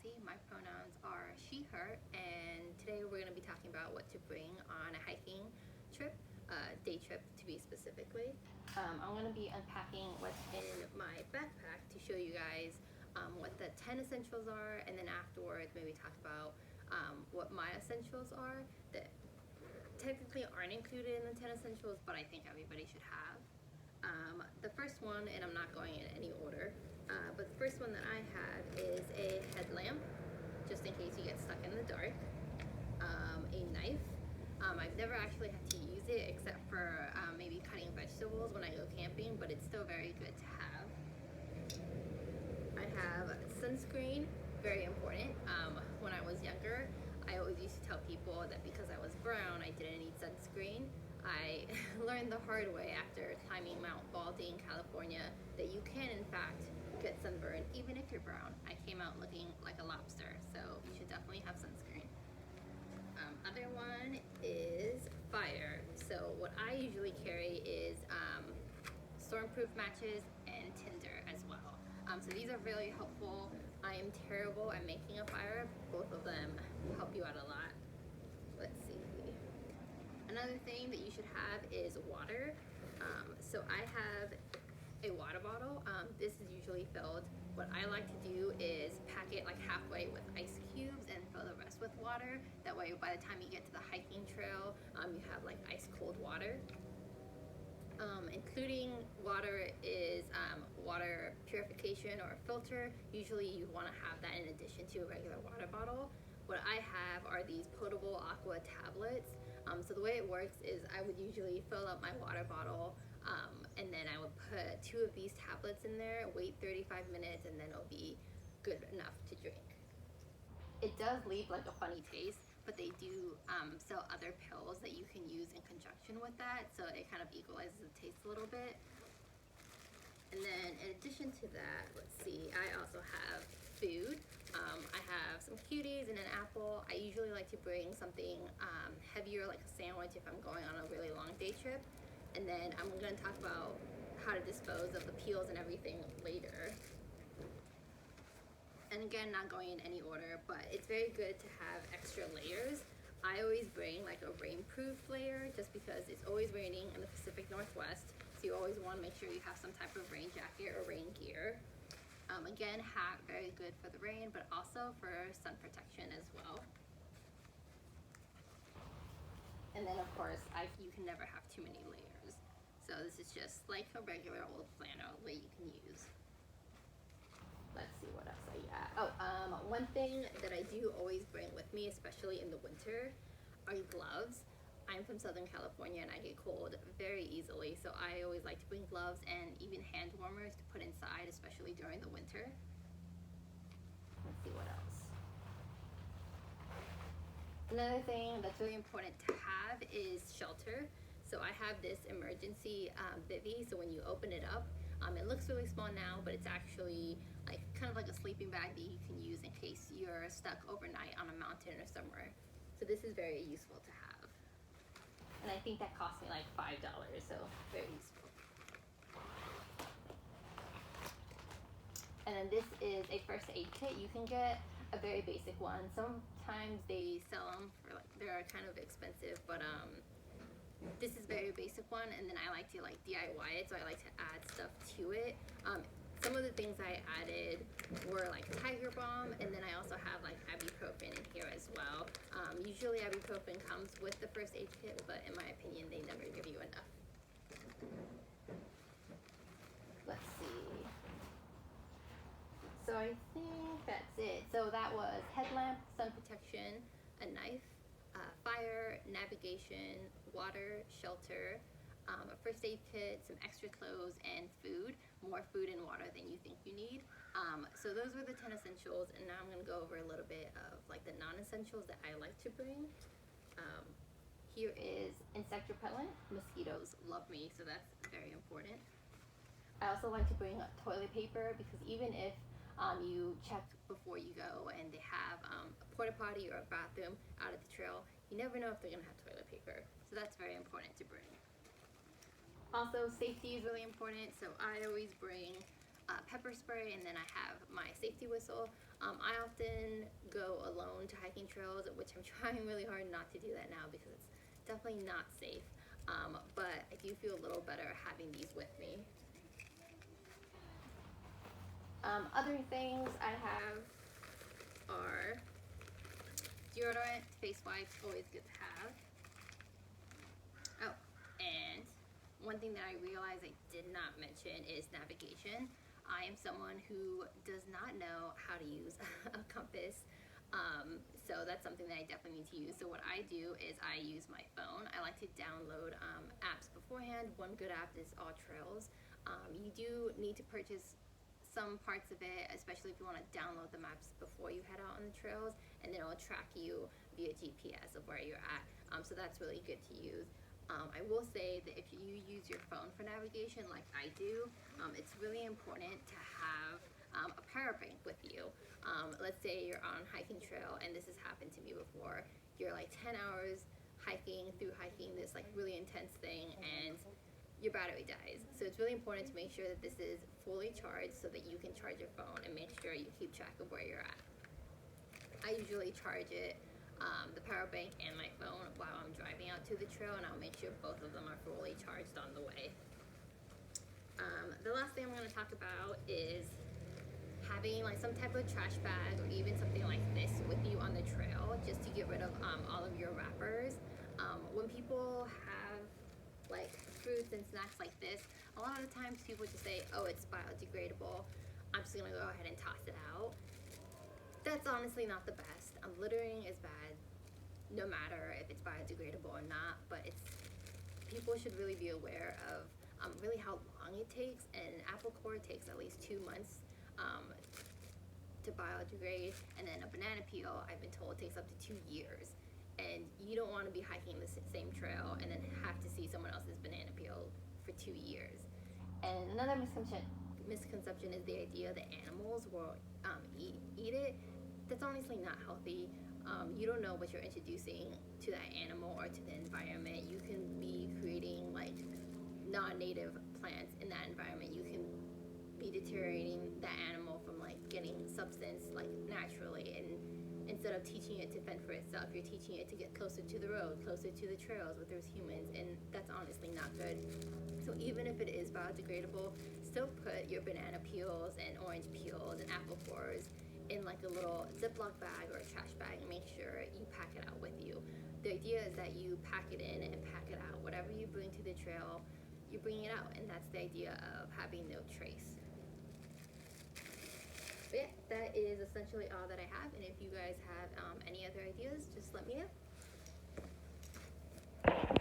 Kassy. My pronouns are she, her, and today we're going to be talking about what to bring on a hiking trip, day trip to be specifically. I'm going to be unpacking what's in my backpack to show you guys what the 10 essentials are, and then afterwards maybe talk about what my essentials are that technically aren't included in the 10 essentials, but I think everybody should have. The first one, and I'm not going in any order, but the first one that I have is a headlamp, just in case you get stuck in the dark, a knife. I've never actually had to use it except for maybe cutting vegetables when I go camping, but it's still very good to have. I have sunscreen, very important. When I was younger, I always used to tell people that because I was brown, I didn't need sunscreen. I learned the hard way after climbing Mount Baldy in California that you can in fact get sunburned even if you're brown. I came out looking like a lobster, so you should definitely have sunscreen. Other one is fire. So what I usually carry is stormproof matches and tinder as well. So these are really helpful. I am terrible at making a fire. Both of them help you out a lot. Let's see. Another thing that you should have is water. So I have a water bottle. This is usually filled. What I like to do is pack it like halfway with ice cubes and fill the rest with water. That way by the time you get to the hiking trail, you have like ice cold water. Including water is water purification or a filter. Usually you want to have that in addition to a regular water bottle. What I have are these potable aqua tablets. So the way it works is I would usually fill up my water bottle and then I would put 2 of these tablets in there, wait 35 minutes, and then it'll be good enough to drink. It does leave like a funny taste, but they do sell other pills that you can use in conjunction with that, so it kind of equalizes the taste a little bit. And then in addition to that, let's see, I also have food. I have some cuties and an apple. I usually like to bring something heavier like a sandwich if I'm going on a really long day trip. And then I'm going to talk about how to dispose of the peels and everything later. And again, not going in any order, but it's very good to have extra layers. I always bring like a rainproof layer just because it's always raining in the Pacific Northwest, so you always want to make sure you have some type of rain jacket or rain gear. Again, hat, very good for the rain, but also for sun protection as well. And then of course, you can never have too many layers. So this is just like a regular old flannel that you can use. Let's see what else I got. One thing that I do always bring with me, especially in the winter, are gloves. I'm from Southern California and I get cold very easily, so I always like to bring gloves and even hand warmers to put inside, especially during the winter. Let's see what else. Another thing that's really important to have is shelter. So I have this emergency bivy, so when you open it up, it looks really small now, but it's actually like kind of like a sleeping bag that you can use in case you're stuck overnight on a mountain or somewhere. So this is very useful to have. And I think that cost me like $5, so very useful. And then this is a first aid kit. You can get a very basic one. Sometimes they sell them for like, they're kind of expensive, but this is a very basic one, and then I like to like DIY it, so I like to add stuff to it. Some of the things I added were like Tiger Balm, and then I also have like ibuprofen in here as well. Usually ibuprofen comes with the first aid kit, but in my opinion, they never give you enough. Let's see. So I think that's it. So that was headlamp, sun protection, a knife, fire, navigation, water, shelter, a first aid kit, some extra clothes, and food. More food and water than you think you need. So those were the 10 essentials, and now I'm going to go over a little bit of like the non-essentials that I like to bring. Here is insect repellent. Mosquitoes love me, so that's very important. I also like to bring toilet paper because even if you check before you go and they have a porta potty or a bathroom out at the trail, you never know if they're gonna have toilet paper. So that's very important to bring. Also, safety is really important, so I always bring pepper spray, and then I have my safety whistle. I often go alone to hiking trails, which I'm trying really hard not to do that now because it's definitely not safe. But I do feel a little better having these with me. Other things I have are deodorant, face wipes, always good to have. Oh, and one thing that I realized I did not mention is navigation. I am someone who does not know how to use a compass. So that's something that I definitely need to use. So what I do is I use my phone. I like to download apps beforehand. One good app is All Trails. You do need to purchase some parts of it, especially if you want to download the maps before you head out on the trails, and then it'll track you via GPS of where you're at. So that's really good to use. I will say that if you use your phone for navigation like I do, it's really important to have a power bank with you. Let's say you're on a hiking trail, and this has happened to me before. You're like 10 hours hiking this like really intense thing, and your battery dies. So it's really important to make sure that this is fully charged so that you can charge your phone and make sure you keep track of where you're at. I usually charge it, the power bank and my phone while I'm driving out to the trail, and I'll make sure both of them are fully charged on the way. The last thing I'm going to talk about is having like some type of trash bag or even something like this with you on the trail, just to get rid of all of your wrappers. When people have like fruits and snacks like this, a lot of the times people just say, oh, it's biodegradable, I'm just gonna go ahead and toss it out. That's honestly not the best. Littering is bad no matter if it's biodegradable or not, but people should really be aware of really how long it takes, and apple core takes at least 2 months to biodegrade, and then a banana peel, I've been told, takes up to 2 years. And you don't want to be hiking the same trail and then have to see someone else's banana peel for 2 years. And another misconception is the idea that animals will eat it. That's honestly not healthy. You don't know what you're introducing to that animal or to the environment. You can be creating like non-native plants in that environment. You can be deteriorating that animal from like getting substance like naturally, and instead of teaching it to fend for itself, you're teaching it to get closer to the road, closer to the trails where there's humans, and that's honestly not good. So even if it is biodegradable, still put your banana peels and orange peels and apple cores in like a little Ziploc bag or a trash bag, and make sure you pack it out with you. The idea is that you pack it in and pack it out. Whatever you bring to the trail, you bring it out, and that's the idea of having no trace. But yeah, that is essentially all that I have, and if you guys have any other ideas, just let me know.